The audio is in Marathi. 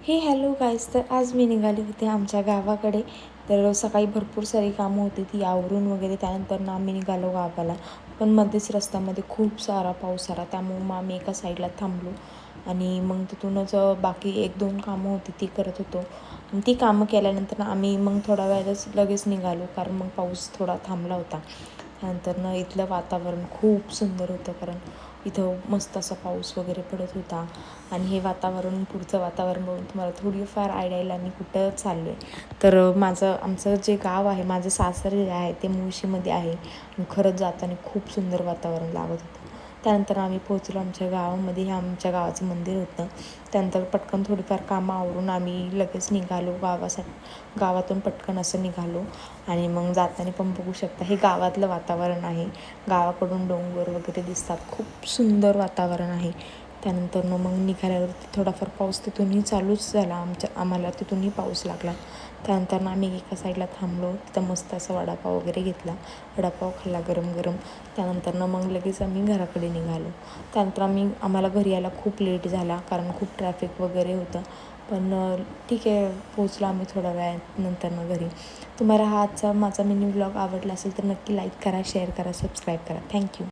हे हॅलो गाईज. तर आज मी निघाली होते आमच्या गावाकडे. तर सकाळी भरपूर सारी कामं होती ती आवरून वगैरे. त्यानंतर ना आम्ही निघालो गावाला. पण मध्येच रस्त्यामध्ये खूप सारा पाऊस आला, त्यामुळे मग आम्ही एका साईडला थांबलो आणि मग तिथूनच बाकी 1-2 कामं होती ती करत होतो. आणि ती कामं केल्यानंतर आम्ही मग थोड्या वेळातच लगेच निघालो, कारण मग पाऊस थोडा थांबला होता. त्यानंतर इथलं वातावरण खूप सुंदर होतं, कारण इथं मस्त असा पाऊस वगैरे पडत होता. आणि हे वातावरण, पुढचं वातावरण बघून तुम्हाला थोडीफार आयडिया येईल आम्ही कुठं चाललो आहे. तर आमचं जे गाव आहे, माझं सासर जे आहे ते मुळशीमध्ये आहे. आणि खरंच जाताना खूप सुंदर वातावरण लागत होतं. त्यानंतर आम्ही पोहोचलो आमच्या गावामध्ये. हे आमच्या गावाचं मंदिर होतं. त्यानंतर पटकन थोडीफार कामं आवरून आम्ही लगेच निघालो गावातून पटकन असं निघालो. आणि मग जाताना पण बघू शकता, हे गावातलं वातावरण आहे. गावाकडून डोंगर वगैरे दिसतात, खूप सुंदर वातावरण आहे. त्यानंतर मग निघाल्यावरती थोडाफार पाऊस तिथूनही चालूच झाला. आम्हाला तिथूनही पाऊस लागला. त्यानंतर आम्ही एका साईडला थांबलो, तिथं मस्त असा वडापाव वगैरे घेतला, वडापाव खाल्ला गरम गरम. त्यानंतर मग लगेच आम्ही घराकडे निघालो. त्यानंतर आम्हाला घरी यायला खूप लेट झाला, कारण खूप ट्रॅफिक वगैरे होतं. पण ठीक आहे, पोचलो आम्ही थोड्या वेळानंतर घरी. तुम्हाला हा आजचा माझा मिनी व्लॉग आवडला असेल तर नक्की लाईक करा, शेअर करा, सबस्क्राईब करा. थँक्यू.